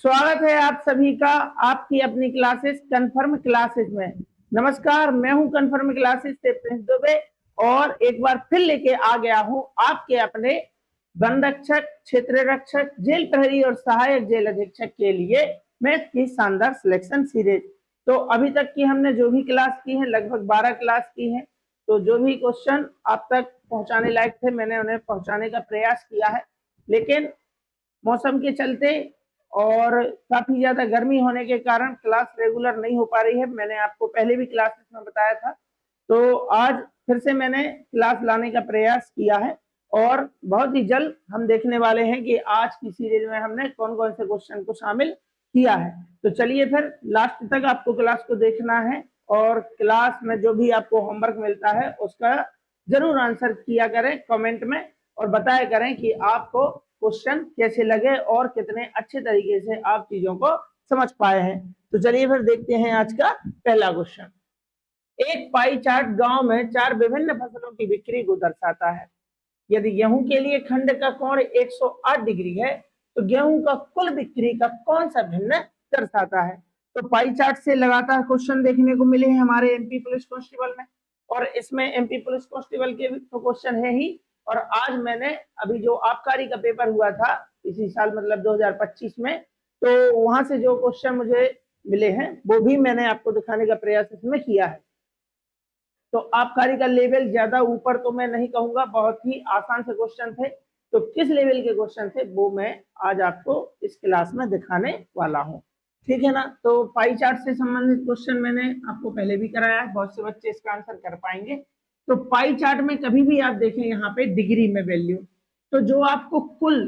स्वागत है आप सभी का आपकी अपनी क्लासेस कन्फर्म क्लासेस में। नमस्कार, मैं हूं कन्फर्म क्लासेस से प्रिंस दुबे और एक बार फिर लेके आ गया हूं आपके अपने वन रक्षक, क्षेत्र रक्षक, जेल प्रहरी और सहायक जेल अधीक्षक के लिए मैथ की शानदार सिलेक्शन सीरीज। तो अभी तक की हमने जो भी क्लास की है लगभग 12 क्लास की है। तो जो भी क्वेश्चन आप तक पहुंचाने लायक थे मैंने उन्हें पहुंचाने का प्रयास किया है, लेकिन मौसम के चलते और काफी ज्यादा गर्मी होने के कारण क्लास रेगुलर नहीं हो पा रही है। मैंने आपको पहले भी क्लासेस में बताया था, तो आज फिर से मैंने क्लास लाने का प्रयास किया है और बहुत ही जल्द हम देखने वाले हैं कि आज की सीरीज में हमने कौन कौन से क्वेश्चन को शामिल किया है। तो चलिए फिर लास्ट तक आपको क्लास को देखना है और क्लास में जो भी आपको होमवर्क मिलता है उसका जरूर आंसर किया करें कमेंट में और बताया करें कि आपको क्वेश्चन कैसे लगे और कितने अच्छे तरीके से आप चीजों को समझ पाए हैं। तो चलिए फिर देखते हैं आज का पहला क्वेश्चन। एक पाई चार्ट गांव में 4 विभिन्न फसलों की बिक्री को दर्शाता है। यदि गेहूं के लिए खंड का कोण 108 डिग्री है तो गेहूं का कुल बिक्री का कौन सा भिन्न दर्शाता है। तो पाई चार्ट से लगातार क्वेश्चन देखने को मिले हैं हमारे एमपी पुलिस कांस्टेबल में और इसमें एमपी पुलिस कांस्टेबल के तो क्वेश्चन है ही। और आज मैंने अभी जो आबकारी का पेपर हुआ था इसी साल मतलब 2025 में, तो वहां से जो क्वेश्चन मुझे मिले हैं वो भी मैंने आपको दिखाने का प्रयास इसमें किया है। तो आबकारी का लेवल ज्यादा ऊपर तो मैं नहीं कहूंगा, बहुत ही आसान से क्वेश्चन थे। तो किस लेवल के क्वेश्चन थे वो मैं आज आपको इस क्लास में दिखाने वाला हूं, ठीक है ना। तो पाई चार्ट से संबंधित क्वेश्चन मैंने आपको पहले भी कराया है, बहुत से बच्चे इसका आंसर कर पाएंगे। तो पाई चार्ट में कभी भी आप देखें यहाँ पे डिग्री में वैल्यू, तो जो आपको कुल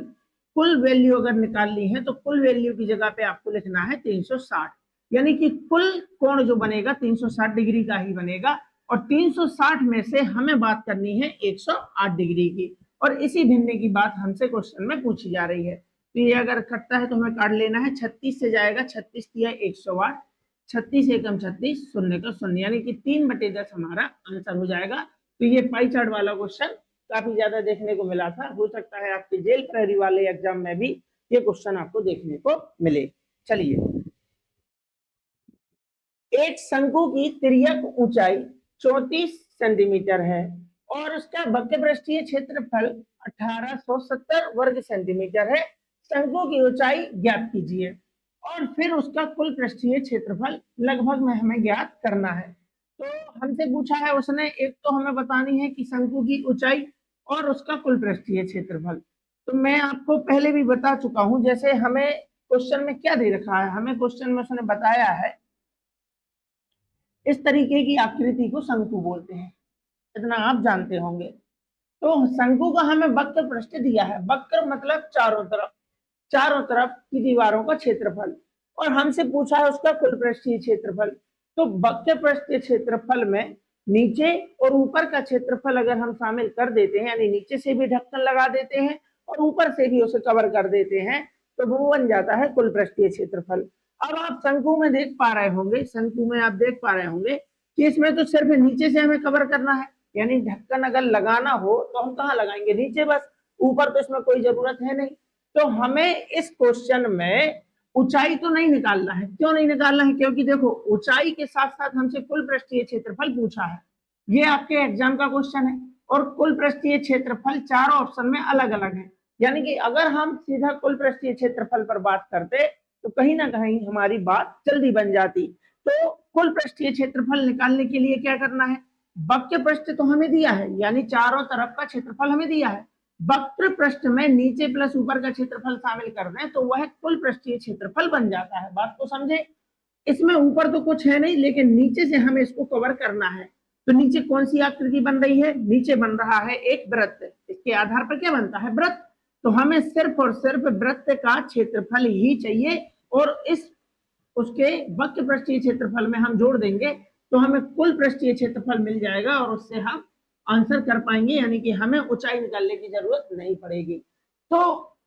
कुल वैल्यू अगर निकालनी है तो कुल वैल्यू की जगह पे आपको लिखना है 360, यानी कि कुल कोण जो बनेगा 360 डिग्री का ही बनेगा और 360 में से हमें बात करनी है 108 डिग्री की। और इसी भिन्ने की बात हमसे क्वेश्चन में पूछी जा रही है। तो ये अगर कटता है तो हमें काट लेना है, 36 से जाएगा, 36 दिया 108, 36 एकम 36, शून्य का शून्य, यानी कि 3/10 हमारा आंसर हो जाएगा। तो ये पाई चार्ट वाला क्वेश्चन काफी ज्यादा देखने को मिला था, हो सकता है आपके जेल प्रहरी वाले एग्जाम में भी ये क्वेश्चन आपको देखने को मिले। चलिए, एक शंकु की तिर्यक ऊंचाई 34 सेंटीमीटर है और उसका वक्र पृष्ठीय क्षेत्रफल 1870 वर्ग सेंटीमीटर है। शंकु की ऊंचाई ज्ञात कीजिए और फिर उसका कुल पृष्ठीय क्षेत्रफल लगभग में हमें ज्ञात करना है। तो हमसे पूछा है उसने, एक तो हमें बतानी है कि शंकु की ऊंचाई और उसका कुल पृष्ठीय क्षेत्रफल। तो मैं आपको पहले भी बता चुका हूं, जैसे हमें क्वेश्चन में क्या दे रखा है, हमें क्वेश्चन में उसने बताया है इस तरीके की आकृति को शंकु बोलते हैं, इतना आप जानते होंगे। तो शंकु का हमें वक्र पृष्ठ दिया है, वक्र मतलब चारों तरफ की दीवारों का क्षेत्रफल, और हमसे पूछा है उसका कुल पृष्ठीय क्षेत्रफल। तो वक्र पृष्ठीय क्षेत्रफल में नीचे और ऊपर का क्षेत्रफल अगर हम शामिल कर देते हैं, यानी नीचे से भी ढक्कन लगा देते हैं और ऊपर से भी उसे कवर कर देते हैं, तो वो बन जाता है कुल पृष्ठीय क्षेत्रफल। अब आप शंकु में देख पा रहे होंगे, शंकु में आप देख पा रहे होंगे कि इसमें तो सिर्फ नीचे से हमें कवर करना है, यानी ढक्कन अगर लगाना हो तो हम कहाँ लगाएंगे, नीचे बस, ऊपर तो इसमें कोई जरूरत है नहीं। तो हमें इस क्वेश्चन में ऊंचाई तो नहीं निकालना है। क्यों नहीं निकालना है, क्योंकि देखो ऊंचाई के साथ साथ हमसे कुल पृष्ठीय क्षेत्रफल पूछा है, ये आपके एग्जाम का क्वेश्चन है। और कुल पृष्ठीय क्षेत्रफल चारों ऑप्शन में अलग अलग है, यानी कि अगर हम सीधा कुल पृष्ठीय क्षेत्रफल पर बात करते तो कहीं ना कहीं हमारी बात जल्दी बन जाती। तो कुल पृष्ठीय क्षेत्रफल निकालने के लिए क्या करना है, वक्र पृष्ठ तो हमें दिया है, यानी चारों तरफ का क्षेत्रफल हमें दिया है, वक्र पृष्ठ में नीचे प्लस ऊपर का क्षेत्रफल शामिल कर दें तो वह कुल पृष्ठीय क्षेत्रफल बन जाता है। बात को समझे, इसमें ऊपर तो कुछ है नहीं लेकिन नीचे से हमें इसको कवर करना है। तो नीचे कौन सी आकृति बन रही है, नीचे बन रहा है एक वृत्त, इसके आधार पर क्या बनता है, वृत्त। तो हमें सिर्फ और सिर्फ वृत्त का क्षेत्रफल ही चाहिए और इस उसके वक्र पृष्ठीय क्षेत्रफल में हम जोड़ देंगे तो हमें कुल पृष्ठीय क्षेत्रफल मिल जाएगा और उससे हम आंसर कर पाएंगे, यानी कि हमें ऊंचाई निकालने की जरूरत नहीं पड़ेगी। तो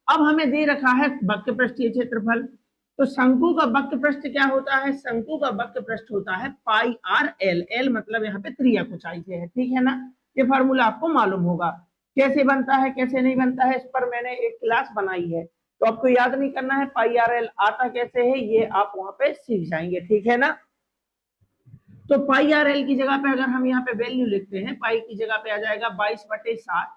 अब हमें दे रखा है वक्र पृष्ठीय क्षेत्रफल, तो शंकु का वक्र पृष्ठ क्या होता है, शंकु का वक्र पृष्ठ होता है पाई आर एल, एल मतलब यहाँ पे त्रियक ऊंचाई से है, ठीक है ना। ये फार्मूला आपको मालूम होगा कैसे बनता है कैसे नहीं बनता है, इस पर मैंने एक क्लास बनाई है, तो आपको याद नहीं करना है पाई आर एल आता कैसे है, ये आप वहां पे सीख जाएंगे, ठीक है ना। तो पाई आर एल की जगह पे अगर हम यहाँ पे वैल्यू लिखते हैं, पाई की जगह पे आ जाएगा 22/7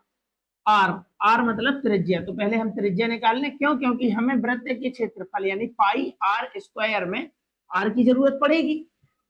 आर। आर मतलब त्रिज्या, तो पहले हम त्रिज्या निकाल लें, क्यों, क्योंकि हमें वृत्त के क्षेत्रफल यानी पाई आर स्क्वायर में आर की जरूरत पड़ेगी,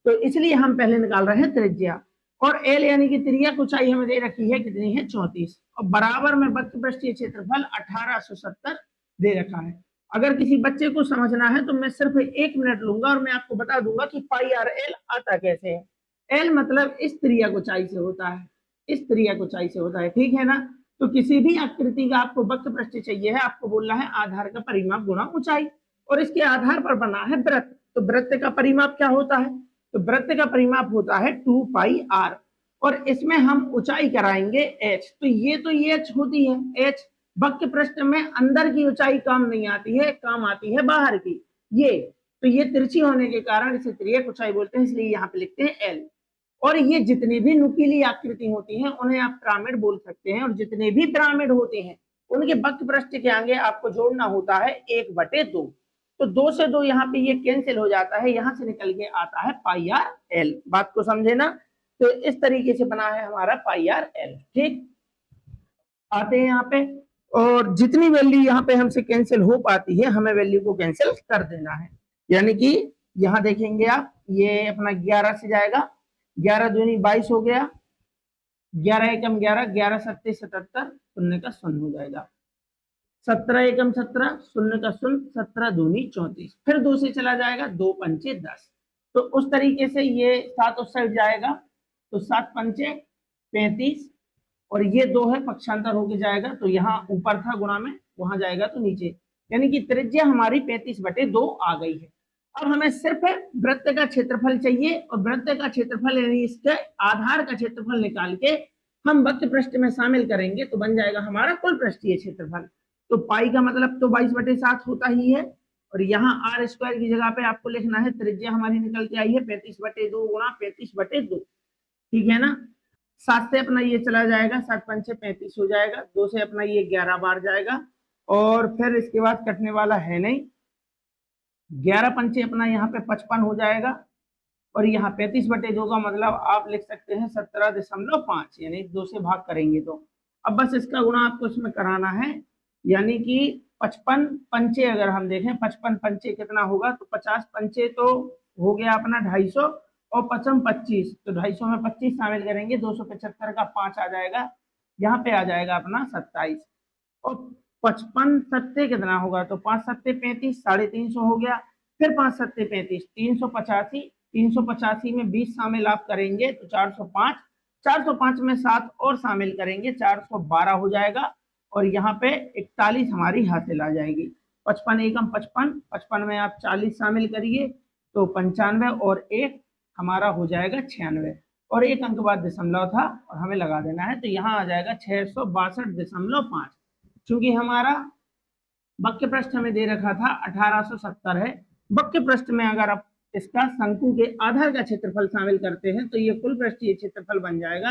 तो इसलिए हम पहले निकाल रहे हैं त्रिज्या। और एल यानी कि त्रिज्या ऊंचाई हमें दे रखी है, कितनी है, 34, और बराबर में वक्र पृष्ठीय क्षेत्रफल 1870 दे रखा है। अगर किसी बच्चे को समझना है तो मैं सिर्फ 1 मिनट लूंगा और मैं आपको बता दूंगा कि पाई आर एल आता कैसे है। एल मतलब इस त्रिज्या ऊंचाई से होता है, इस त्रिज्या ऊंचाई से होता है, ठीक है ना। तो किसी भी आकृति का आपको वक्र पृष्ठ चाहिए है, आपको बोलना है आधार का परिमाप गुणा ऊंचाई, और इसके आधार पर बना है वृत्त। तो वृत्त का परिमाप क्या होता है, तो वृत्त का परिमाप होता है 2 पाई आर, और इसमें हम ऊंचाई कराएंगे h। तो ये h होती है h। वक्र पृष्ठ में अंदर की ऊंचाई काम नहीं आती है, काम आती है बाहर की, ये। तो ये तिरछी होने के कारण इसे त्रिज्यक ऊंचाई बोलते हैं, इसलिए यहाँ पे लिखते हैं l। और ये जितनी भी नुकीली आकृति होती हैं उन्हें आप पिरामिड बोल सकते हैं, और जितने भी पिरामिड होते हैं उनके वक्र पृष्ठ के आगे आपको जोड़ना होता है 1/2। तो 2 से 2 यहाँ पे ये कैंसिल हो जाता है, यहाँ से निकल के आता है पाई आर एल। बात को समझे ना। तो इस तरीके से बना है हमारा पाई आर एल, ठीक। आते हैं यहाँ पे, और जितनी वैल्यू यहाँ पे हमसे कैंसिल हो पाती है हमें वैल्यू को कैंसिल कर देना है। यानी कि यहाँ देखेंगे आप, ये अपना 11 से जाएगा, 11 दूनी 22 हो गया, 11 एकम 11, 11 सत्ते 77, शून्य का शून्य हो जाएगा, 17 एकम 17, शून्य का शून्य, 17 दूनी 34, फिर 2 से चला जाएगा, 2 पंचे 10। तो उस तरीके से ये 7 उस साइड जाएगा, तो 7 पंचे 35, और ये 2 है पक्षांतर होके जाएगा, तो यहाँ ऊपर था गुणा में, वहां जाएगा तो नीचे, यानी कि त्रिज्या हमारी 35/2 आ गई है। अब हमें सिर्फ वृत्त का क्षेत्रफल चाहिए, और वृत्त का क्षेत्रफल यानी इसके आधार का क्षेत्रफल निकाल के हम वक्र पृष्ठ में शामिल करेंगे तो बन जाएगा हमारा कुल पृष्ठीय क्षेत्रफल। तो पाई का मतलब तो 22/7 होता ही है, और यहाँ आर स्क्वायर की जगह पे आपको लिखना है त्रिज्या हमारी निकल के आई है 35/2 गुणा 35/2, ठीक है ना। 7 से अपना ये चला जाएगा, 7 पंचे 35 हो जाएगा, 2 से अपना ये 11 बार जाएगा, और फिर इसके बाद कटने वाला है नहीं, 11 पंचे अपना यहाँ पे 55 हो जाएगा, और यहाँ 35/2 का मतलब आप लिख सकते हैं 17.5, यानी 2 से भाग करेंगे तो। अब बस इसका गुणा आपको इसमें कराना है, यानी कि 55 पंचे अगर हम देखें, 55 पंचे कितना होगा, तो 50 पंचे तो हो गया अपना 250, और 55 25, तो 250 में 25 शामिल करेंगे, 275 का 5 आ जाएगा, यहाँ पे आ जाएगा अपना 27, और 55 सत्ते कितना होगा, तो 5 सत्ते 35, 350 हो गया, फिर 5 सत्ते 35, 385, 385 में 20 शामिल आप करेंगे तो 405, 405 में 7 और शामिल करेंगे 412 हो जाएगा, और यहाँ पे 41 हमारी हासिल आ जाएगी। 55 एकम 55, 55 में आप 40 शामिल करिए तो 95, और एक हमारा हो जाएगा 96, और एक अंक बाद दशमलव था और हमें लगा देना है, तो यहाँ आ जाएगा 662.5। चूंकि हमारा वक्र पृष्ठ हमें दे रखा था 1870 है, वक्र पृष्ठ में अगर आप इसका शंकु के आधार का क्षेत्रफल शामिल करते हैं तो ये कुल पृष्ठीय क्षेत्रफल बन जाएगा,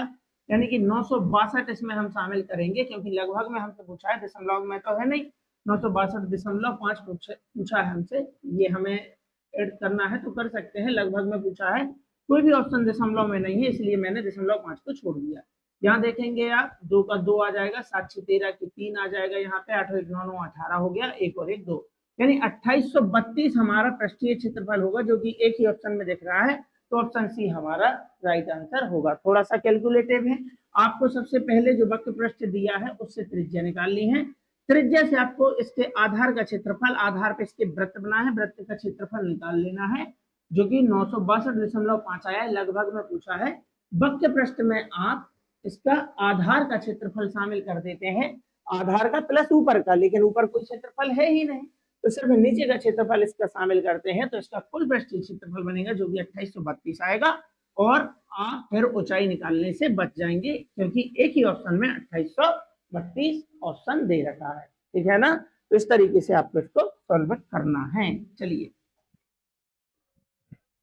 यानी कि 962 इसमें हम शामिल करेंगे, क्योंकि लगभग में हमसे पूछा है, दशमलव में तो है नहीं, 962.5 पूछा है हमसे, ये हमें ऐड करना है तो कर सकते हैं, लगभग में पूछा है, कोई भी ऑप्शन दशमलव में नहीं है, इसलिए मैंने 0.5 को छोड़ दिया। यहाँ देखेंगे आप, 2 का 2 आ जाएगा, 7 6 13 की 3 आ जाएगा, यहाँ पे 8 1 9 9 18 हो गया, 1 और 1 2, यानी 2832 हमारा पृष्ठीय क्षेत्रफल होगा, जो कि एक ही ऑप्शन में दिख रहा है, तो ऑप्शन सी हमारा राइट आंसर होगा। थोड़ा सा कैलकुलेटिव है, आपको सबसे पहले जो वक्र पृष्ठ दिया है उससे त्रिज्या निकालनी है, त्रिज्या से आपको इसके आधार का क्षेत्रफल, आधार पे इसके वृत्त बना है, वृत्त का क्षेत्रफल निकाल लेना है, जो कि 962.5 आया है, लगभग में पूछा है। वक्र पृष्ठ में आप इसका आधार का क्षेत्रफल शामिल कर देते हैं, आधार का प्लस ऊपर का, लेकिन ऊपर कोई क्षेत्रफल है ही नहीं, तो सिर्फ नीचे का क्षेत्रफल इसका शामिल करते हैं, तो इसका कुल पृष्ठीय क्षेत्रफल बनेगा जो कि 2832 आएगा, और आप फिर ऊंचाई निकालने से बच जाएंगे, क्योंकि एक ही ऑप्शन में 2832 ऑप्शन दे रखा है, ठीक है ना। तो इस तरीके से आपको इसको सॉल्व करना है। चलिए,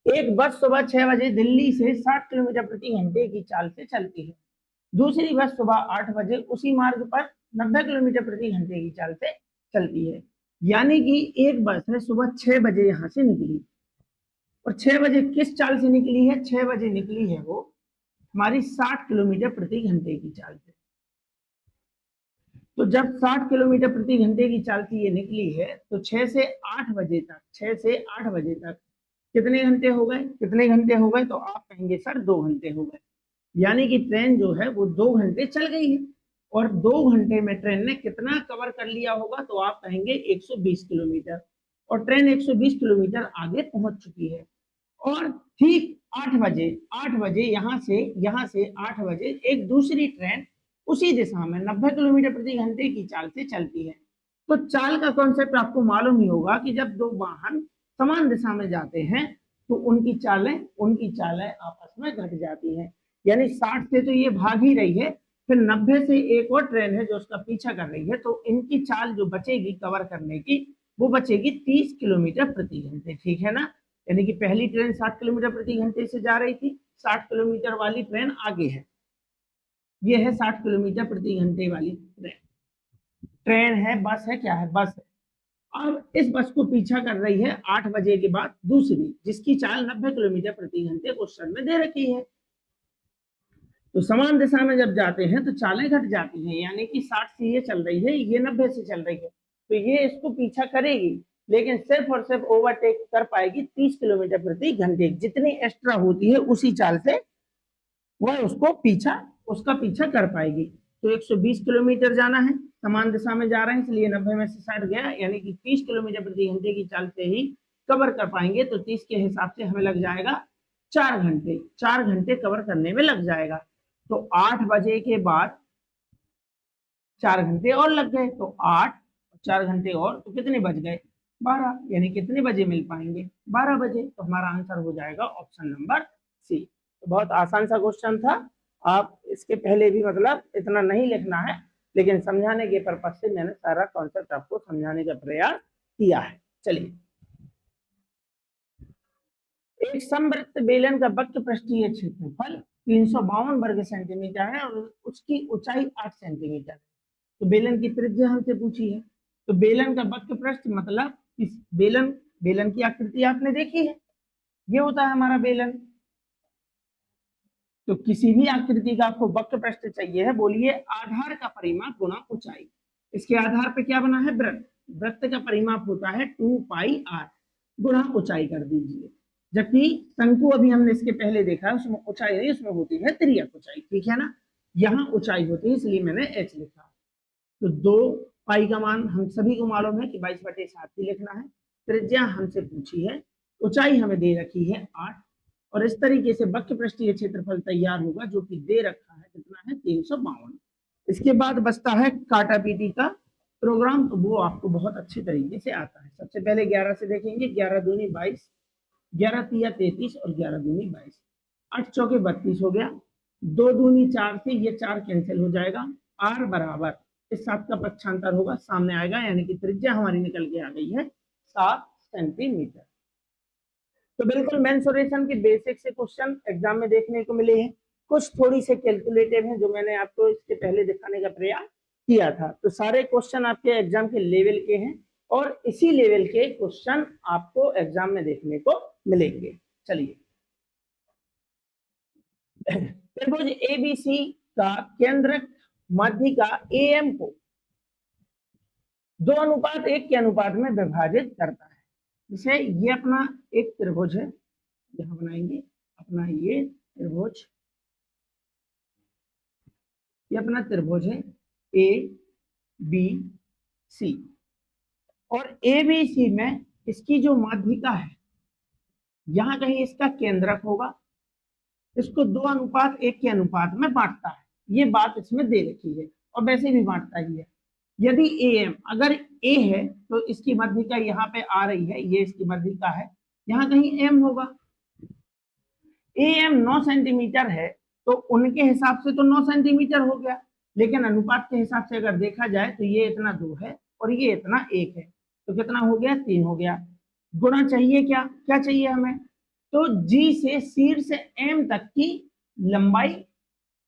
एक बस सुबह 6 बजे दिल्ली से 60 किलोमीटर प्रति घंटे की चाल से चलती है, दूसरी बस सुबह 8 बजे उसी मार्ग पर 90 किलोमीटर प्रति घंटे की चाल से चलती है। यानी कि एक बस है सुबह 6 बजे यहां से निकली, और 6 बजे किस चाल से निकली है? 6 बजे निकली है वो हमारी 60 किलोमीटर प्रति घंटे की चाल से। तो जब 60 किलोमीटर प्रति घंटे की चाल से ये निकली है, तो 6 से 8 बजे तक, 6 से 8 बजे तक कितने घंटे हो गए? कितने घंटे हो गए? तो आप कहेंगे सर 2 घंटे हो गए। यानी कि ट्रेन जो है वो 2 घंटे चल गई है, और 2 घंटे में ट्रेन ने कितना कवर कर लिया होगा? तो आप कहेंगे 120 किलोमीटर, और ट्रेन 120 किलोमीटर आगे पहुंच चुकी है। और ठीक 8 बजे यहाँ से 8 बजे एक दूसरी ट्रेन उसी दिशा में 90 किलोमीटर प्रति घंटे की चाल से चलती है। तो चाल का कॉन्सेप्ट आपको मालूम ही होगा कि जब दो वाहन समान दिशा में जाते हैं तो उनकी चालें आपस में घट जाती हैं। यानी 60 से तो ये भाग ही रही है, फिर 90 से एक और ट्रेन है जो उसका पीछा कर रही है, तो इनकी चाल जो बचेगी कवर करने की, वो बचेगी 30 किलोमीटर प्रति घंटे। ठीक है ना? यानी कि पहली ट्रेन 60 किलोमीटर प्रति घंटे से जा रही थी, 60 किलोमीटर वाली ट्रेन आगे है, ये है 60 किलोमीटर प्रति घंटे वाली ट्रेन। ट्रेन है, बस है, क्या है? बस है। अब इस बस को पीछा कर रही है 8 बजे के बाद दूसरी, जिसकी चाल 90 किलोमीटर प्रति घंटे क्वेश्चन में दे रखी है। तो समान दिशा में जब जाते हैं तो चालें घट जाती हैं, यानी कि 60 से ये चल रही है, ये 90 से चल रही है, तो ये इसको पीछा करेगी, लेकिन सिर्फ और सिर्फ ओवरटेक कर पाएगी 30 किलोमीटर प्रति घंटे। जितनी एक्स्ट्रा होती है उसी चाल से वह उसका पीछा कर पाएगी। तो 120 किलोमीटर जाना है, समान दिशा में जा रहे हैं, इसलिए 90 में से 60 गया, यानी कि 30 किलोमीटर प्रति घंटे की चाल से ही कवर कर पाएंगे। तो 30 के हिसाब से हमें लग जाएगा 4 घंटे, 4 घंटे कवर करने में लग जाएगा। तो 8 बजे के बाद 4 घंटे और लग गए, तो 8 4 घंटे और, तो कितने बज गए? 12। यानी कितने बजे मिल पाएंगे? 12 बजे। तो हमारा आंसर हो जाएगा ऑप्शन नंबर सी। तो बहुत आसान सा क्वेश्चन था, आप इसके पहले भी मतलब इतना नहीं लिखना है, लेकिन समझाने के पर्पज से मैंने सारा कॉन्सेप्ट आपको समझाने का प्रयास किया है। चलिए, एक समवृत्त बेलन का वक्र पृष्ठीय क्षेत्रफल 352 वर्ग सेंटीमीटर है और उसकी ऊंचाई 8 सेंटीमीटर है। तो बेलन की त्रिज्या हमसे पूछी है। तो बेलन का वक्र पृष्ठ मतलब इस बेलन की आकृति आपने देखी है, ये होता है हमारा बेलन। तो किसी भी आकृति का आपको वक्र पृष्ठ चाहिए है, बोलिए आधार का परिमाप गुणा ऊंचाई। इसके आधार पे क्या बना है? वृत्त। वृत्त का परिमाप होता है 2 पाई r, गुणा ऊंचाई कर दीजिए। जबकि शंकु अभी हमने इसके पहले देखा है, उसमें ऊंचाई नहीं, उसमें होती है तिर्यक ऊंचाई। ठीक है ना? यहाँ ऊंचाई होती है, इसलिए मैंने h लिखा। तो 2 पाई का मान हम सभी को मालूम है कि 22/7 ही लिखना है। त्रिज्या हमसे पूछी है, ऊंचाई हमें दे रखी है 8, और इस तरीके से वक्र पृष्ठीय क्षेत्रफल तैयार होगा, जो कि दे रखा है कितना है? 352। इसके बाद बचता है काटा पीटी का प्रोग्राम, तो वो आपको बहुत अच्छे तरीके से आता है। सबसे पहले 11 से देखेंगे, 11 दूनी 22, 11 तिया 33 और 11 दूनी 22, 8 चौके 32 हो गया। 2 दूनी 4 से ये 4 कैंसिल हो जाएगा, r बराबर इस 7 का पक्षांतर होगा, सामने आएगा, यानी कि त्रिज्या हमारी निकल के आ गई है 7 सेंटीमीटर। तो बिल्कुल मेंसुरेशन के बेसिक से क्वेश्चन एग्जाम में देखने को मिले हैं, कुछ थोड़ी से कैलकुलेटिव हैं जो मैंने आपको इसके पहले दिखाने का प्रयास किया था। तो सारे क्वेश्चन आपके एग्जाम के लेवल के हैं, और इसी लेवल के क्वेश्चन आपको एग्जाम में देखने को मिलेंगे। चलिए, त्रिभुज एबीसी का केंद्रक माध्यिका एएम को 2:1 के अनुपात में विभाजित करता है। जैसे ये अपना एक त्रिभुज है, यहां बनाएंगे अपना ये त्रिभुज, ये अपना त्रिभुज है ए बी सी, और ए बी सी में इसकी जो माध्यिका है, यहां कहीं इसका केंद्रक होगा, इसको 2:1 के अनुपात में बांटता है। ये बात इसमें दे रखी है, और वैसे भी बांटता ही है। यदि एम, अगर ए है तो इसकी माध्यिका यहाँ पे आ रही है, ये इसकी माध्यिका है, यहाँ कहीं एम होगा। एम 9 सेंटीमीटर है, तो उनके हिसाब से तो 9 सेंटीमीटर हो गया, लेकिन अनुपात के हिसाब से अगर देखा जाए तो ये इतना 2 है और ये इतना 1 है, तो कितना हो गया? 3 हो गया। गुणा चाहिए, क्या चाहिए हमें? तो जी से शीर्ष एम तक की लंबाई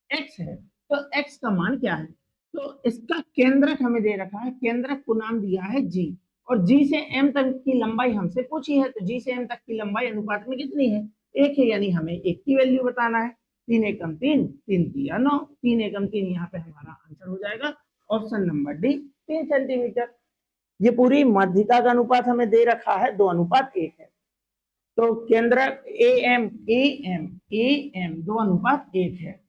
x है, तो x का मान क्या है? तो इसका केंद्रक हमें दे रखा है, केंद्रक को नाम दिया है g, और जी से एम तक की लंबाई हमसे पूछी है, तो जी से एम तक की लंबाई अनुपात में कितनी है, एक है, यानी हमें एक की वैल्यू बताना है। 3 एकम 3, 3 तिया 9, 3 एकम 3, यहाँ पे हमारा आंसर हो जाएगा ऑप्शन नंबर डी, 3 सेंटीमीटर। ये पूरी माध्यिका का अनुपात हमें दे रखा है 2:1 है। तो केंद्रक A M A M A M 2:1 है,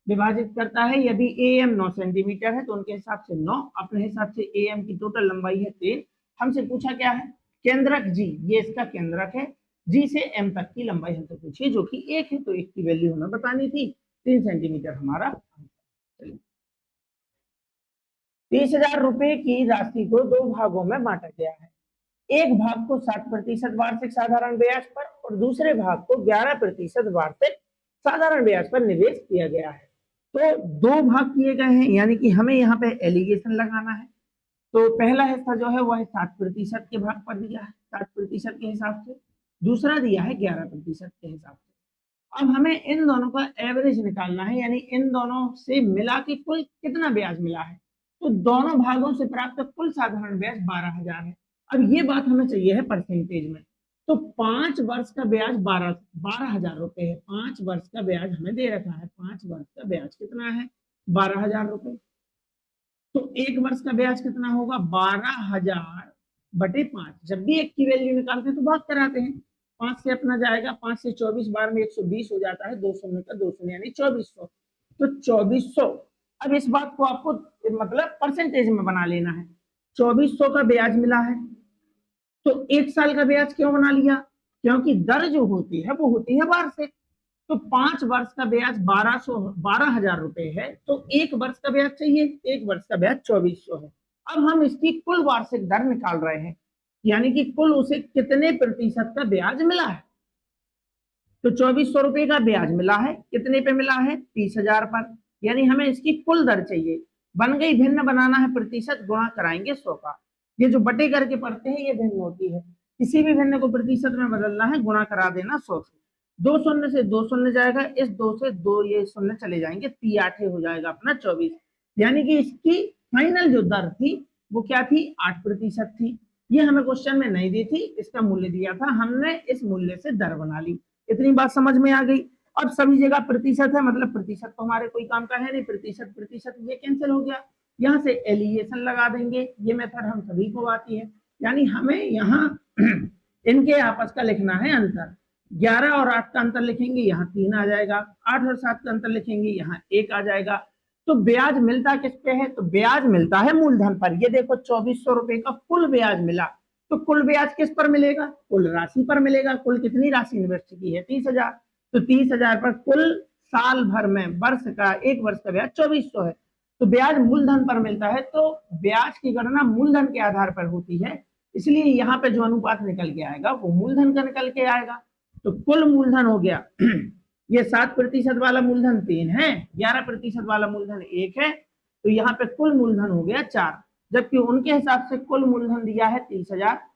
विभाजित करता है। यदि ए एम 9 सेंटीमीटर है तो उनके हिसाब से 9, अपने हिसाब से ए एम की टोटल लंबाई है 3। हमसे पूछा क्या है, केंद्रक जी, ये इसका केंद्रक है, जी से एम तक की लंबाई हमसे पूछी जो कि 1 है, तो 1 की वैल्यू हमें बतानी थी, 3 सेंटीमीटर हमारा। 30,000 रुपए की राशि को 2 भागों में बांटा गया है। एक भाग को 60% वार्षिक साधारण ब्याज पर और दूसरे भाग को 11% वार्षिक साधारण ब्याज पर निवेश किया गया है। तो 2 भाग किए गए हैं, यानी कि हमें यहाँ पे एलिगेशन लगाना है। तो पहला हिस्सा जो है वह 60% के भाग पर दिया है, 60% के हिसाब से, दूसरा दिया है 11% के हिसाब से। अब हमें इन दोनों का एवरेज निकालना है, यानी इन दोनों से मिला के कुल कितना ब्याज मिला है। तो दोनों भागों से प्राप्त कुल साधारण ब्याज 12,000 है। अब ये बात हमें चाहिए है परसेंटेज में। तो 5 वर्ष का ब्याज 12,000 रुपए है। 5 वर्ष का ब्याज हमें दे रखा है, 5 वर्ष का ब्याज कितना है, 12,000 रुपए। तो 1 वर्ष का ब्याज कितना होगा, 12,000/5। जब भी एक की वैल्यू निकालते हैं तो भाग कराते हैं, 5 से अपना जाएगा, 5 से 24, 12 में 120 हो जाता है, 200 में का 200 यानी 2400। तो 2400, अब इस बात को आपको मतलब परसेंटेज में बना लेना है। 2400 का ब्याज मिला है, तो 1 साल का ब्याज क्यों बना लिया, क्योंकि दर जो होती है वो होती है वार्षिक। तो 5 वर्ष का ब्याज 12,000 रुपए है, तो 1 वर्ष का ब्याज चाहिए, 1 वर्ष का ब्याज 2400 है। अब हम इसकी कुल वार्षिक दर निकाल रहे हैं, यानी कि कुल उसे कितने प्रतिशत का ब्याज मिला है। तो 2400 रुपए का ब्याज मिला है, कितने पे मिला है, 30,000 पर, यानी हमें इसकी कुल दर चाहिए। बन गई, भिन्न बनाना है, प्रतिशत गुणा कराएंगे 100 का। ये जो बटे करके पढ़ते हैं ये भिन्न होती है, किसी भी भिन्न को प्रतिशत में बदलना है, गुणा करा देना 100 से। 2 शून्य से 2 शून्य जाएगा, इस 2 से 2 ये शून्य चले जाएंगे, 3 हो जाएगा अपना 24, यानी कि इसकी फाइनल जो दर थी वो क्या थी, 8% थी। ये हमें क्वेश्चन में नहीं दी थी, इसका मूल्य दिया था, हमने इस मूल्य से दर बना ली। इतनी बात समझ में आ गई। अब सभी जगह प्रतिशत है, मतलब प्रतिशत तो हमारे कोई काम का है नहीं, प्रतिशत प्रतिशत ये कैंसिल हो गया, यहाँ से एलिगेशन लगा देंगे। ये मेथड हम सभी को आती है, यानी हमें यहाँ इनके आपस का लिखना है अंतर। 11 और 8 का अंतर लिखेंगे, यहाँ 3 आ जाएगा। 8 और 7 का अंतर लिखेंगे, यहाँ 1 आ जाएगा। तो ब्याज मिलता किस पे है, तो ब्याज मिलता है मूलधन पर। ये देखो 2400 रुपए का कुल ब्याज मिला, तो कुल ब्याज किस पर मिलेगा, कुल राशि पर मिलेगा। कुल कितनी राशि इन्वेस्ट की है, 30,000, तो 30,000 पर कुल साल भर में वर्ष का, 1 वर्ष का ब्याज 2400 है, तो ब्याज मूलधन पर मिलता है। तो ब्याज की गणना मूलधन के आधार पर होती है, इसलिए यहाँ पे जो अनुपात निकल के आएगा वो मूलधन का निकल के आएगा। तो कुल मूलधन हो गया ये 7% वाला मूलधन 3 है, 11% वाला मूलधन 1 है, तो यहाँ पे कुल मूलधन हो गया 4, जबकि उनके हिसाब से कुल मूलधन दिया है 30,000,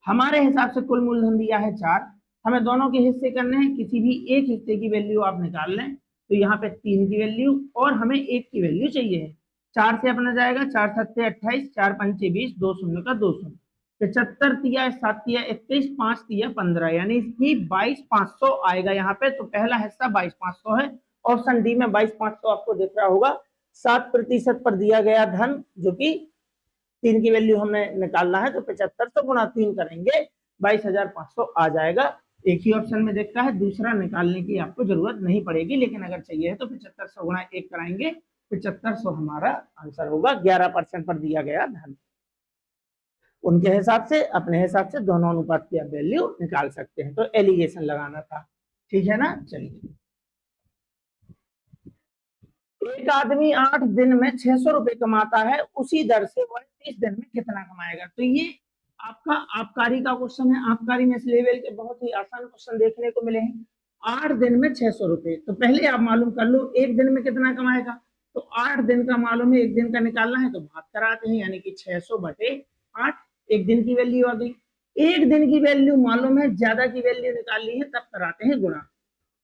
हमारे हिसाब से कुल मूलधन दिया है 4। हमें दोनों के हिस्से करने हैं, किसी भी एक हिस्से की वैल्यू आप निकाल लें, तो यहाँ पे 3 की वैल्यू और हमें 1 की वैल्यू चाहिए है। 4 से अपना जाएगा, 4 7 28, 4 5 20, 2 शून्य का 2 शून्य, 75 तिया 7 तिया 21, 5 तिया 15, यानी कि 22,500 आएगा यहाँ पे। तो पहला हिस्सा 22,500 है, ऑप्शन डी में 22,500 आपको दिख रहा होगा। 7% पर दिया गया धन, जो कि 3 की वैल्यू हमने निकालना है, तो 7500 गुणा 3 करेंगे, 22,500 आ जाएगा। एक ही ऑप्शन में देखता है, दूसरा निकालने की आपको जरूरत नहीं पड़ेगी, लेकिन अगर चाहिए है तो 7500 गुणा 1 कराएंगे, 7500 हमारा आंसर होगा। 11% पर दिया गया धन, उनके हिसाब से अपने हिसाब से दोनों अनुपात की आप वैल्यू निकाल सकते हैं। तो एलिगेशन लगाना था, ठीक है ना। चलिए, एक आदमी 8 दिन में 600 रुपए कमाता है, उसी दर से वह 30 दिन में कितना कमाएगा। तो ये आपका आबकारी का क्वेश्चन है। आबकारी में इस लेवल के बहुत ही आसान क्वेश्चन देखने को मिले हैं। 8 दिन में 600 रुपए, तो पहले आप मालूम कर लो एक दिन में कितना कमाएगा। तो 8 दिन का मालूम है, एक दिन का निकालना है तो भाग कराते हैं, यानी कि 600/8, एक दिन की वैल्यू आ गई। एक दिन की वैल्यू मालूम है, ज्यादा की वैल्यू निकालनी है, तब कराते हैं गुणा।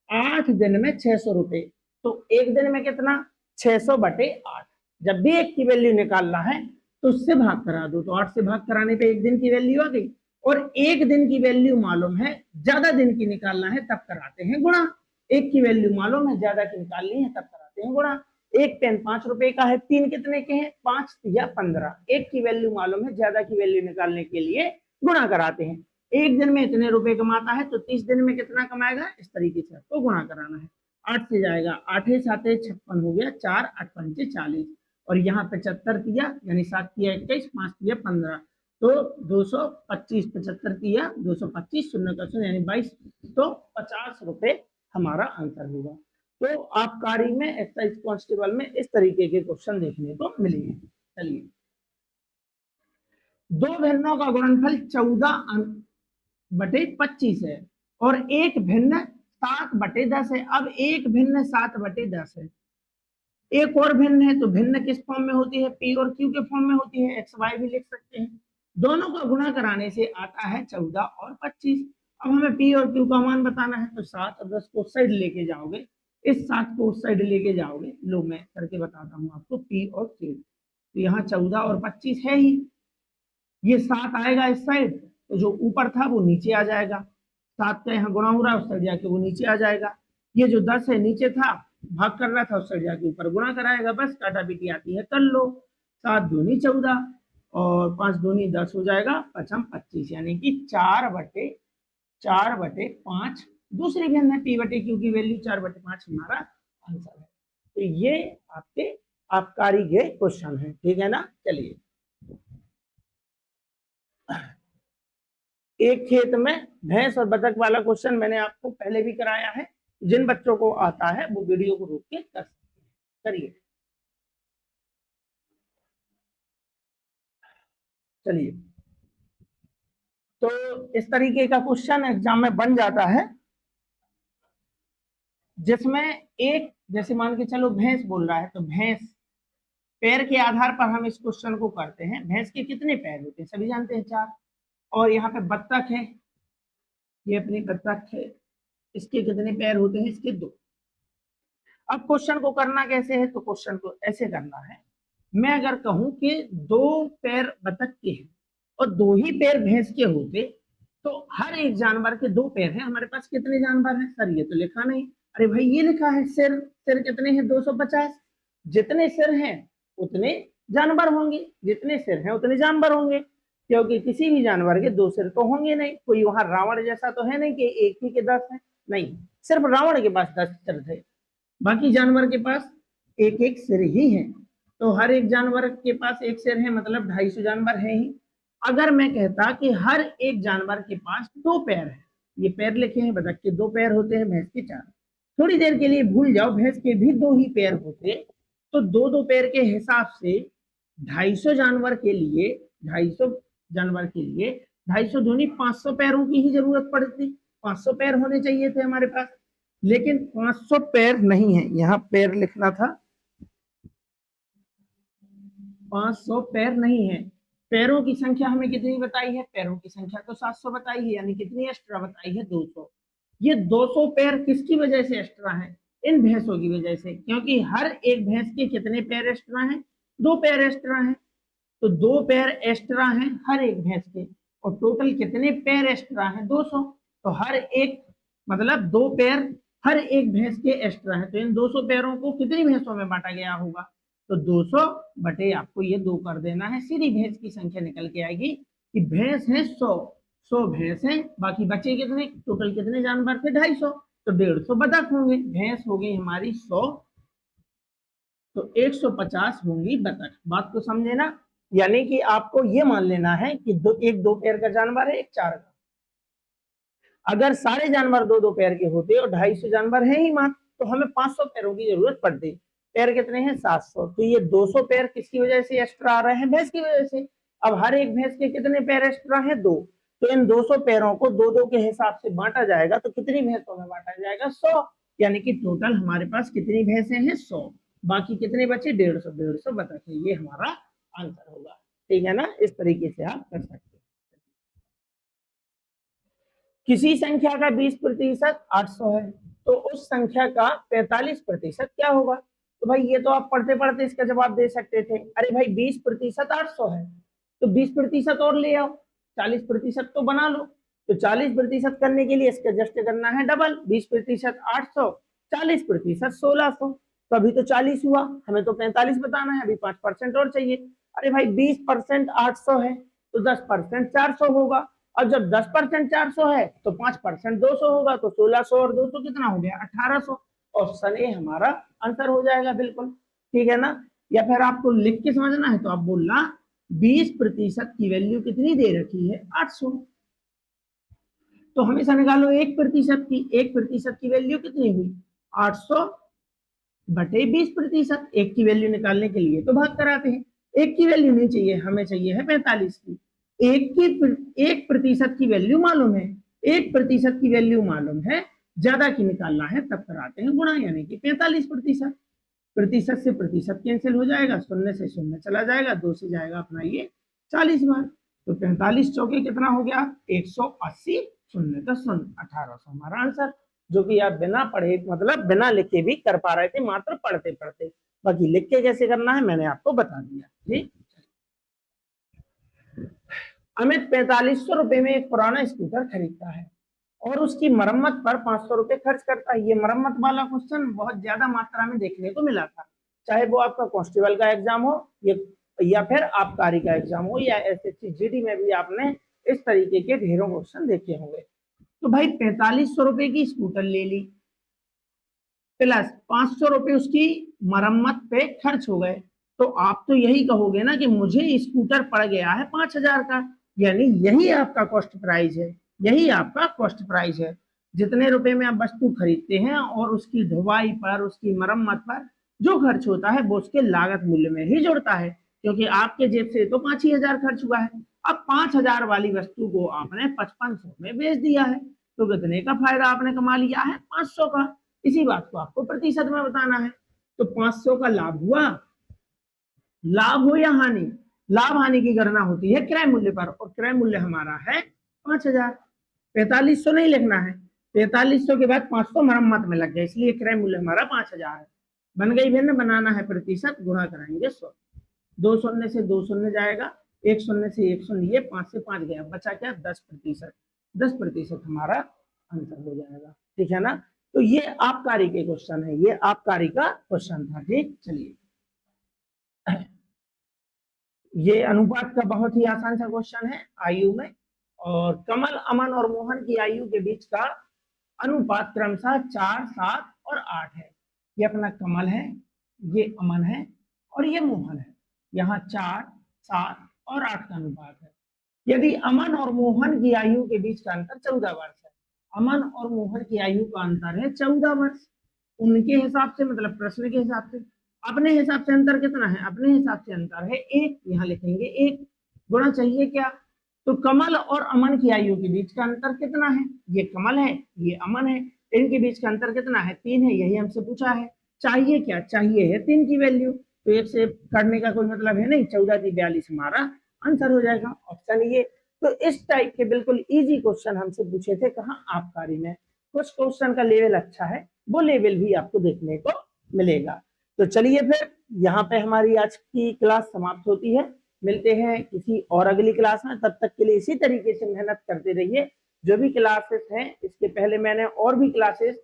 8 दिन में 600 रुपए, तो एक दिन में कितना, 600/8। जब भी एक की वैल्यू निकालना है तो उससे भाग करा दो, तो 8 से भाग कराने पे 1 दिन की वैल्यू आ गई, और 1 दिन की वैल्यू मालूम है, ज्यादा दिन की निकालना है तब कराते हैं गुणा। 1 की वैल्यू मालूम है, ज्यादा की निकालनी है तब कराते हैं गुणा। एक पेन 5 रुपए का है, 3 कितने के हैं, 5 या 15। 1 की वैल्यू मालूम है, ज्यादा की वैल्यू निकालने के लिए गुणा कराते हैं। 1 दिन में इतने रुपए कमाता है तो 30 दिन में कितना कमाएगा, इस तरीके से आपको गुणा कराना है। 8 से जाएगा, 8 7 56 हो गया, 4 8 5 40, और यहाँ 75 किया यानी 7 किया 21, 5 किया 15, तो 225, 75 किया 225, शून्य का शून्य यानी 22, तो 50 रुपए हमारा आंसर होगा। तो आबकारी में, एक्साइज कांस्टेबल में इस तरीके के क्वेश्चन देखने को मिलेंगे। चलिए, 2 भिन्नों का गुणनफल 14/25 है और एक भिन्न 7/10 है। अब एक भिन्न 7/10 है, एक और भिन्न है, तो भिन्न किस फॉर्म में होती है, पी और क्यू के फॉर्म में होती है, एक्स वाई भी लिख सकते हैं। दोनों का गुणा कराने से आता है 14 और 25। अब हमें पी और क्यू का मान बताना है, तो 7 और 10 को उस साइड लेके जाओगे, इस 7 को उस साइड लेके जाओगे, लो मैं करके बताता हूँ आपको, पी और क्यू। तो यहाँ 14 और 25 है ही, ये 7 आएगा इस साइड, तो जो ऊपर था वो नीचे आ जाएगा, 7 का यहाँ गुणा हो रहा है, उस साइड जाके वो नीचे आ जाएगा। ये जो 10 है नीचे था, भाग कर रहा था, उस साइड जाके ऊपर गुणा कराएगा, बस काटा पीटी आती है कर लो। 7 दूनी 14 और 5 दूनी 10 हो जाएगा, 5 25, यानी कि 4/5। दूसरी भिन्न है, पी बटे क्यू की वैल्यू 4/5 हमारा आंसर है। तो ये आपके आबकारी के क्वेश्चन है, ठीक है ना। चलिए, एक खेत में भैंस और बतख वाला क्वेश्चन मैंने आपको पहले भी कराया है, जिन बच्चों को आता है वो वीडियो को रोक के कर सकते हैं। करिए, चलिए, तो इस तरीके का क्वेश्चन एग्जाम में बन जाता है, जिसमें एक, जैसे मान के चलो भैंस बोल रहा है, तो भैंस पैर के आधार पर हम इस क्वेश्चन को करते हैं। भैंस के कितने पैर होते हैं, सभी जानते हैं, 4। और यहाँ पे बत्तख है, ये अपनी बत्तख है, इसके कितने पैर होते हैं, इसके 2। अब क्वेश्चन को करना कैसे है, तो क्वेश्चन को ऐसे करना है, मैं अगर कहूं कि 2 पैर बतख के हैं और 2 ही पैर भैंस के होते, तो हर एक जानवर के 2 पैर हैं। हमारे पास कितने जानवर हैं सर, ये तो लिखा नहीं। अरे भाई, ये लिखा है सिर, सिर कितने हैं, 250। जितने सिर हैं उतने जानवर होंगे, जितने सिर हैं उतने जानवर होंगे, क्योंकि किसी भी जानवर के 2 सिर तो होंगे नहीं। कोई वहां रावण जैसा तो है नहीं कि एक ही के 10 है, नहीं, सिर्फ रावण के पास 10 सिर थे, बाकी जानवर के पास एक एक सिर ही है। तो हर एक जानवर के पास एक सिर है, मतलब 250 जानवर है ही। अगर मैं कहता कि हर एक जानवर के पास 2 पैर है, ये पैर लिखे हैं, बतख के 2 पैर होते हैं, भैंस के 4। थोड़ी देर के लिए भूल जाओ, भैंस के भी 2 ही पैर होते, तो 2 पैर के हिसाब से 250 जानवर के लिए, 250 जानवर के लिए 250 दूनी 500 पैरों की ही जरूरत पड़ती। 500 पैर होने चाहिए थे हमारे पास, लेकिन 500 पैर नहीं है, यहाँ पैर लिखना था, 500 पैर नहीं है। पैरों की संख्या हमें कितनी बताई है, पैरों की संख्या तो 700 बताई है, यानी कितनी एक्स्ट्रा बताई है, 200। ये 200 पैर किसकी वजह से एक्स्ट्रा है, इन भैंसों की वजह से, क्योंकि हर एक भैंस के कितने पैर एक्स्ट्रा हैं, 2 पैर एक्स्ट्रा हैं। तो 2 पैर एक्स्ट्रा हैं हर एक भैंस के, और टोटल कितने पैर एक्स्ट्रा हैं, 200। तो हर एक, मतलब 2 पैर हर एक भैंस के एक्स्ट्रा है, तो इन 200 पैरों को कितनी भैंसों में बांटा गया होगा, तो 200 बटे आपको ये 2 कर देना है, सीधी भैंस की संख्या निकल के आएगी कि भैंस है 100 भैंस है, बाकी बचे कितने, टोटल कितने जानवर थे, 250, तो 150 बतख होंगे, भैंस हो गई हमारी 100, तो 150 होंगी बतख। बात को समझे ना, यानी कि आपको ये मान लेना है कि एक 2 पैर का जानवर है, एक 4 का। अगर सारे जानवर 2 पैर के होते और 250 जानवर है ही मात्र, तो हमें 500 पैरों की जरूरत पड़ती। पैर कितने हैं, 700, तो ये 200 पैर किसकी वजह से एक्स्ट्रा आ रहे हैं, भैंस की वजह से। अब हर एक भैंस के कितने पैर एक्स्ट्रा है, 2, तो इन 200 पैरों को 2-2 के हिसाब से बांटा जाएगा, तो कितनी भैंसों में बांटा जाएगा, 100, यानी कि टोटल हमारे पास कितनी भैंसे हैं, 100, बाकी कितने बचे, 150 बतख है, ये हमारा आंसर होगा। ठीक है ना, इस तरीके से आप कर सकते हैं। किसी संख्या का 20% 800 है, तो उस संख्या का 45% क्या होगा, तो भाई ये तो आप पढ़ते पढ़ते इसका जवाब दे सकते थे। अरे भाई 20% 800 है, तो 20% और ले आओ, 40% तो बना लो। तो 40% करने के लिए इसका जस्ट करना है डबल, 20% 800, 40% 1600। तो अभी तो 40 हुआ, हमें तो 45 बताना है, अभी 5% और चाहिए। अरे भाई 20% 800 है, तो 10% 400 होगा। और जब 10% 400 है तो 5% 200 होगा, तो 1600 और 200 कितना हो गया, 1800। ऑप्शन ए हमारा आंसर हो जाएगा बिल्कुल, ठीक है ना। या फिर आपको लिख के समझना है तो आप बोलना 20% की वैल्यू कितनी दे रखी है, 800। तो हमेशा निकालो 1% की, 1% की वैल्यू कितनी हुई, 800 बटे 20%। एक की वैल्यू निकालने के लिए तो भाग कराते हैं, एक की वैल्यू नहीं चाहिए, हमें चाहिए है 45 की। 1% की वैल्यू मालूम है, 1% की वैल्यू मालूम है, ज्यादा की निकालना है तब कराते हैं गुणा, यानी कि 45%। प्रतिशत से प्रतिशत कैंसिल हो जाएगा, शून्य से शून्य चला जाएगा, 2 से जाएगा अपना ये 40 बार। तो 45 चौके कितना हो गया, 180, शून्य का शून्य, 1800 हमारा आंसर, जो कि आप बिना पढ़े मतलब बिना लिखे भी कर पा रहे थे, मात्र पढ़ते पढ़ते। बाकी लिख के कैसे करना है मैंने आपको बता दिया। ठीक, अमित 4500 रुपए में एक पुराना स्कूटर खरीदता है और उसकी मरम्मत पर 500 रुपए खर्च करता है। ये मरम्मत वाला क्वेश्चन बहुत ज्यादा मात्रा में देखने को मिला था, चाहे वो आपका कांस्टेबल का एग्जाम हो या फिर आबकारी का एग्जाम हो या एसएससी जीडी में भी आपने इस तरीके के ढेरों क्वेश्चन देखे होंगे। तो भाई 4500 रुपए की स्कूटर ले ली, प्लस 500 रुपए उसकी मरम्मत पे खर्च हो गए, तो आप तो यही कहोगे ना कि मुझे स्कूटर पड़ गया है 5000 का, यानी यही आपका कॉस्ट प्राइस है, यही आपका कॉस्ट प्राइस है। जितने रुपए में आप वस्तु खरीदते हैं और उसकी ढुलाई पर, उसकी मरम्मत पर जो खर्च होता है वो उसके लागत मूल्य में ही जुड़ता है, क्योंकि आपके जेब से तो 5,000 खर्च हुआ है। अब 5000 वाली वस्तु को आपने 5500 में बेच दिया है, तो कितने का फायदा आपने कमा लिया है, 500 का। इसी बात को आपको प्रतिशत में बताना है। तो 500 का लाभ हुआ, लाभ हो या हानि, लाभ हानि की गणना होती है क्रय मूल्य पर, और क्रय मूल्य हमारा है 5000। 4500 नहीं लिखना है, 4500 के बाद 500 मरम्मत में लग गया, इसलिए क्रय मूल्य हमारा 5000 है। बन गई भिन्न, बनाना है प्रतिशत, गुणा कराएंगे 100, 2 शून्य से 2 शून्य जाएगा, 1 शून्य से 1 शून्य, ये 5 से 5 गया, बचा क्या, 10%। 10% हमारा आंसर हो जाएगा, ठीक है ना। तो ये आबकारी के क्वेश्चन है, ये आबकारी का क्वेश्चन था। ठीक, चलिए ये अनुपात का बहुत ही आसान सा क्वेश्चन है आयु में, और कमल, अमन और मोहन की आयु के बीच का अनुपात क्रमशः 4, 7 और 8 है। ये अपना कमल है, ये अमन है और ये मोहन है। यहाँ 4, 7 और 8 का अनुपात है। यदि अमन और मोहन की आयु के बीच का अंतर 14 वर्ष है, अमन और मोहन की आयु का अंतर है 14 वर्ष, उनके हिसाब से मतलब प्रश्न के हिसाब से, अपने हिसाब से अंतर कितना है, अपने हिसाब से अंतर है 1, यहाँ लिखेंगे 1, गुणा चाहिए क्या, तो कमल और अमन की आयु के बीच का अंतर कितना है, ये कमल है ये अमन है, इनके बीच का अंतर कितना है, 3 है, यही हमसे पूछा है। चाहिए क्या, चाहिए है 3 की वैल्यू, तो 1 से करने का कोई मतलब है नहीं, 14 की 42 हमारा आंसर हो जाएगा, ऑप्शन ये। तो इस टाइप के बिल्कुल इजी क्वेश्चन हमसे पूछे थे कहाँ, आबकारी में। कुछ क्वेश्चन का लेवल अच्छा है, वो लेवल भी आपको देखने को मिलेगा। तो चलिए फिर यहाँ पे हमारी आज की क्लास समाप्त होती है, मिलते हैं किसी और अगली क्लास में, तब तक के लिए इसी तरीके से मेहनत करते रहिए। जो भी क्लासेस हैं, इसके पहले मैंने और भी क्लासेस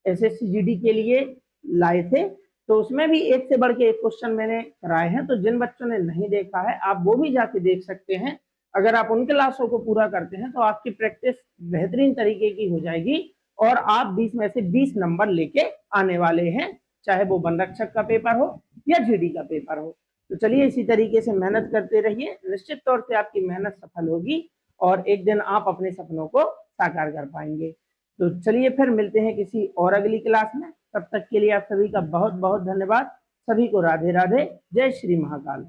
एसएससी जीडी के लिए लाए थे, तो उसमें भी एक से बढ़ के एक क्वेश्चन मैंने कराए हैं, तो जिन बच्चों ने नहीं देखा है आप वो भी जाके देख सकते हैं। अगर आप उन क्लासों को पूरा करते हैं तो आपकी प्रैक्टिस बेहतरीन तरीके की हो जाएगी और आप 20 में से 20 नंबर लेके आने वाले हैं, चाहे वो वन रक्षक का पेपर हो या जीडी का पेपर हो। तो चलिए इसी तरीके से मेहनत करते रहिए, निश्चित तौर से आपकी मेहनत सफल होगी और एक दिन आप अपने सपनों को साकार कर पाएंगे। तो चलिए फिर मिलते हैं किसी और अगली क्लास में, तब तक के लिए आप सभी का बहुत बहुत धन्यवाद। सभी को राधे राधे, जय श्री महाकाल।